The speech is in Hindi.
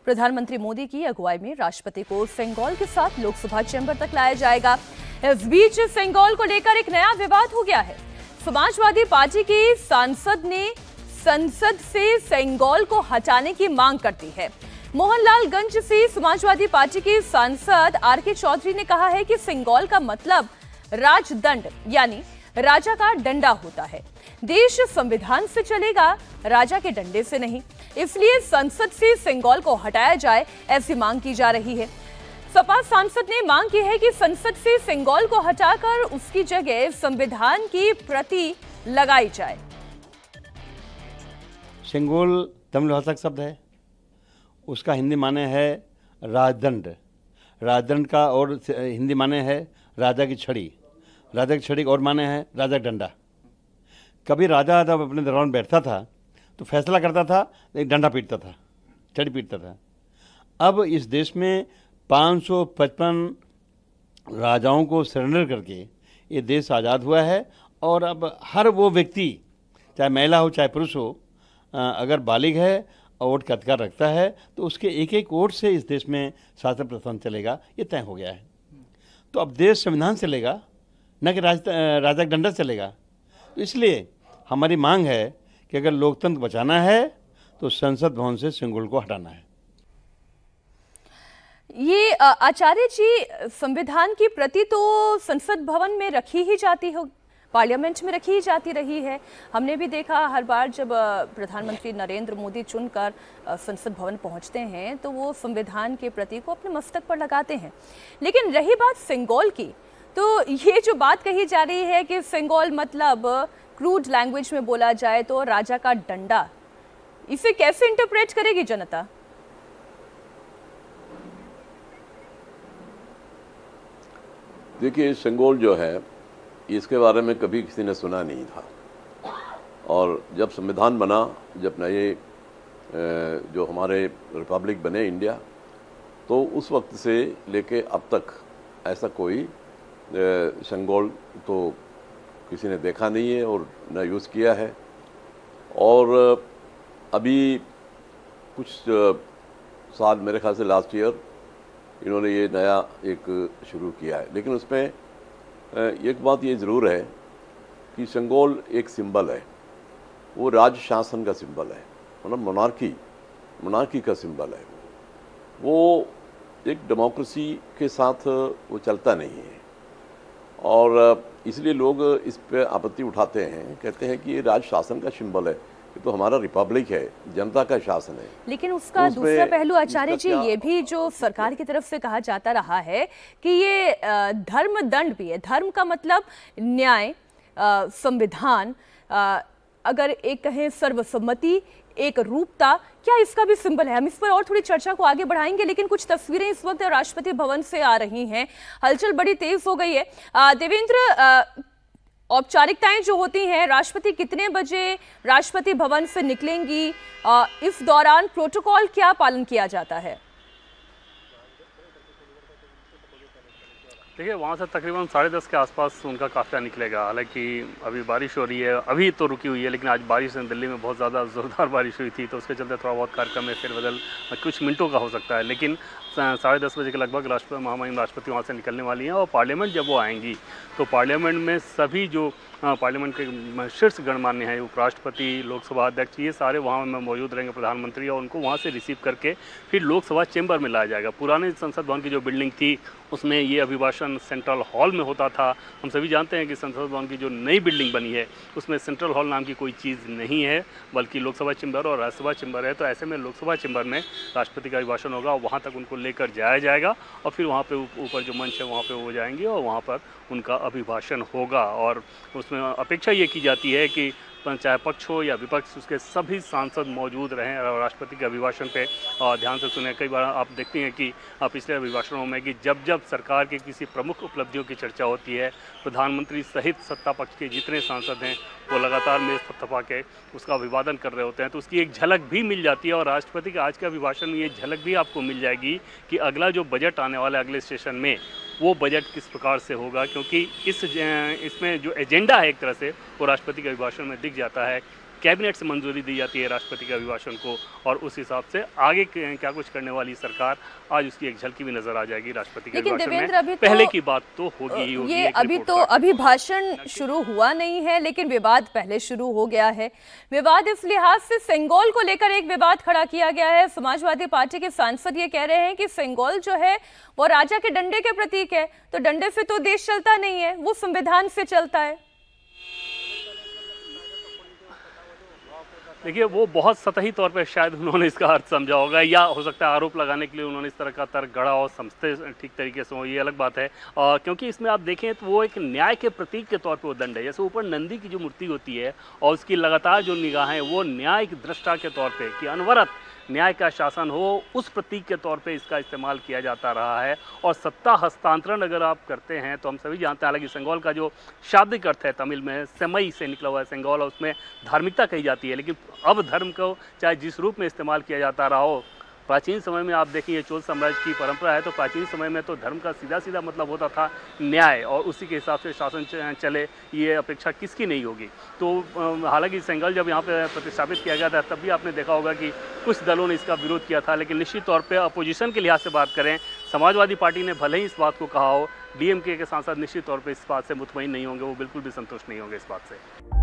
प्रधानमंत्री मोदी की अगुवाई में राष्ट्रपति को सेंगोल के साथ लोकसभा चैम्बर तक लाया जाएगा। इस बीच सेंगोल को लेकर एक नया विवाद हो गया है। समाजवादी पार्टी की सांसद ने संसद से सेंगोल को हटाने की मांग कर दी है। मोहनलालगंज से समाजवादी पार्टी के सांसद आर.के. चौधरी ने कहा है कि सेंगोल का मतलब राजदंड यानी राजा का डंडा होता है। देश संविधान से चलेगा, राजा के डंडे से नहीं। इसलिए संसद से सेंगोल को हटाया जाए, ऐसी मांग की जा रही है। सपा सांसद ने मांग की है कि संसद से सेंगोल को हटाकर उसकी जगह संविधान की प्रति लगाई जाए। सेंगोल तमिल भाषा का शब्द है, उसका हिंदी माने है राजदंड। राजदंड का और हिंदी माने है राजा की छड़ी। राजा की छड़ी और माने है राजा का डंडा। कभी राजा जब अपने दरबार में बैठता था तो फैसला करता था, एक डंडा पीटता था, छड़ी पीटता था। अब इस देश में 555 राजाओं को सरेंडर करके ये देश आज़ाद हुआ है। और अब हर वो व्यक्ति, चाहे महिला हो चाहे पुरुष हो, अगर बालिग है और वोट का अधिकार रखता है तो उसके एक एक वोट से इस देश में शासन प्रशासन चलेगा, ये तय हो गया है। तो अब देश संविधान चलेगा, न कि राजा का डंडा चलेगा। तो इसलिए हमारी मांग है कि अगर लोकतंत्र बचाना है तो संसद भवन से सेंगोल को हटाना है। ये आचार्य जी, संविधान की प्रति तो संसद भवन में रखी ही जाती हो, पार्लियामेंट में रखी ही जाती रही है। हमने भी देखा हर बार जब प्रधानमंत्री नरेंद्र मोदी चुनकर संसद भवन पहुंचते हैं तो वो संविधान के प्रति को अपने मस्तक पर लगाते हैं। लेकिन रही बात सेंगोल की, तो ये जो बात कही जा रही है कि सेंगोल मतलब क्रूड लैंग्वेज में बोला जाए तो राजा का डंडा, इसे कैसे इंटरप्रेट करेगी जनता? देखिए, सेंगोल जो है इसके बारे में कभी किसी ने सुना नहीं था। और जब संविधान बना, जब नए जो हमारे रिपब्लिक बने इंडिया, तो उस वक्त से लेके अब तक ऐसा कोई सेंगोल तो किसी ने देखा नहीं है और न यूज़ किया है। और अभी कुछ साल, मेरे ख्याल से लास्ट ईयर, इन्होंने ये नया एक शुरू किया है। लेकिन उसमें एक बात ये ज़रूर है कि सेंगोल एक सिंबल है, वो राज शासन का सिंबल है, मतलब मोनार्की का सिंबल है। वो एक डेमोक्रेसी के साथ वो चलता नहीं है और इसलिए लोग इस पे आपत्ति उठाते हैं, कहते हैं कि ये राज शासन का सिंबल है, ये तो हमारा रिपब्लिक है, जनता का शासन है। लेकिन उसका तो दूसरा पहलू आचार्य जी ये भी जो सरकार की तरफ से कहा जाता रहा है कि ये धर्म दंड भी है। धर्म का मतलब न्याय, संविधान, अगर एक कहें सर्वसम्मति, एक रूपता, क्या इसका भी सिंबल है? हम इस पर और थोड़ी चर्चा को आगे बढ़ाएंगे, लेकिन कुछ तस्वीरें इस वक्त राष्ट्रपति भवन से आ रही हैं। हलचल बड़ी तेज हो गई है। देवेंद्र, औपचारिकताएं जो होती हैं, राष्ट्रपति कितने बजे राष्ट्रपति भवन से निकलेंगी? इस दौरान प्रोटोकॉल क्या पालन किया जाता है? देखिए, वहाँ से तकरीबन 10:30 के आसपास उनका काफ़िला निकलेगा। हालांकि अभी बारिश हो रही है, अभी तो रुकी हुई है, लेकिन आज बारिश दिल्ली में बहुत ज़्यादा ज़ोरदार बारिश हुई थी, तो उसके चलते थोड़ा बहुत कार्यक्रम में फेरबदल कुछ मिनटों का हो सकता है। लेकिन 10:30 बजे के लगभग महामहिम राष्ट्रपति वहाँ से निकलने वाली हैं। और पार्लियामेंट जब वो आएंगी तो पार्लियामेंट में सभी जो पार्लियामेंट के शीर्ष गणमान्य हैं, उपराष्ट्रपति, लोकसभा अध्यक्ष, ये सारे वहाँ में मौजूद रहेंगे, प्रधानमंत्री, और उनको वहाँ से रिसीव करके फिर लोकसभा चैम्बर में लाया जाएगा। पुराने संसद भवन की जो बिल्डिंग थी उसमें ये अभिभाषण सेंट्रल हॉल में होता था। हम सभी जानते हैं कि संसद भवन की जो नई बिल्डिंग बनी है उसमें सेंट्रल हॉल नाम की कोई चीज़ नहीं है, बल्कि लोकसभा चैम्बर और राज्यसभा चैम्बर है। तो ऐसे में लोकसभा चैम्बर में राष्ट्रपति का अभिभाषण होगा, वहाँ तक उनको लेकर जाया जाएगा और फिर वहाँ पे ऊपर जो मंच है वहाँ पे वो जाएंगे और वहाँ पर उनका अभिभाषण होगा। और उसमें अपेक्षा ये की जाती है कि चाहे पक्ष हो या विपक्ष, उसके सभी सांसद मौजूद रहें और राष्ट्रपति के अभिभाषण पे ध्यान से सुने। कई बार आप देखते हैं कि पिछले अभिभाषणों में कि जब जब सरकार की किसी प्रमुख उपलब्धियों की चर्चा होती है, प्रधानमंत्री सहित सत्ता पक्ष के जितने सांसद हैं वो लगातार मेज थपथपा के उसका अभिवादन कर रहे होते हैं, तो उसकी एक झलक भी मिल जाती है। और राष्ट्रपति के आज के अभिभाषण में ये झलक भी आपको मिल जाएगी कि अगला जो बजट आने वाला है अगले सेशन में, वो बजट किस प्रकार से होगा, क्योंकि इसमें जो एजेंडा है एक तरह से वो राष्ट्रपति के अभिभाषण में दिख जाता है। कैबिनेट से मंजूरी दी जाती है राष्ट्रपति के अभिभाषण को, और उस हिसाब से आगे क्या कुछ करने वाली सरकार, आज उसकी एक झलकी भी नजर आ जाएगी राष्ट्रपति के अभिभाषण में। पहले की बात तो होगी ही होगी। ये अभी भाषण शुरू हुआ नहीं है, लेकिन विवाद पहले शुरू हो गया है। विवाद इस लिहाज से सेंगोल को लेकर एक विवाद खड़ा किया गया है। समाजवादी पार्टी के सांसद ये कह रहे हैं कि सेंगोल जो है वो राजा के डंडे के प्रतीक है, तो डंडे से तो देश चलता नहीं है, वो संविधान से चलता है। देखिए, वो बहुत सतही तौर पर शायद उन्होंने इसका अर्थ समझा होगा, या हो सकता है आरोप लगाने के लिए उन्होंने इस तरह का तर्क गढ़ा और समझते ठीक तरीके से हो, ये अलग बात है। क्योंकि इसमें आप देखें तो वो एक न्याय के प्रतीक के तौर पे वो दंड है। जैसे ऊपर नंदी की जो मूर्ति होती है और उसकी लगातार जो निगाहें, वो न्याय की दृष्टा के तौर पे कि अनवरत न्याय का शासन हो, उस प्रतीक के तौर पे इसका इस्तेमाल किया जाता रहा है। और सत्ता हस्तांतरण अगर आप करते हैं तो हम सभी जानते हैं, हालांकि सेंगोल का जो शाब्दिक अर्थ है तमिल में सेमई से निकला हुआ है सेंगोल, और उसमें धार्मिकता कही जाती है, लेकिन अब धर्म को चाहे जिस रूप में इस्तेमाल किया जाता रहा हो, प्राचीन समय में आप देखिए ये चोल साम्राज्य की परंपरा है, तो प्राचीन समय में तो धर्म का सीधा सीधा मतलब होता था न्याय, और उसी के हिसाब से शासन चले, ये अपेक्षा किसकी नहीं होगी। तो हालांकि सेंगोल जब यहाँ पे प्रतिस्थापित किया गया था, तब भी आपने देखा होगा कि कुछ दलों ने इसका विरोध किया था, लेकिन निश्चित तौर पर अपोजिशन के लिहाज से बात करें, समाजवादी पार्टी ने भले ही इस बात को कहा हो, डीएमके के सांसद निश्चित तौर पर इस बात से मुतमईन नहीं होंगे, वो बिल्कुल भी संतुष्ट नहीं होंगे इस बात से।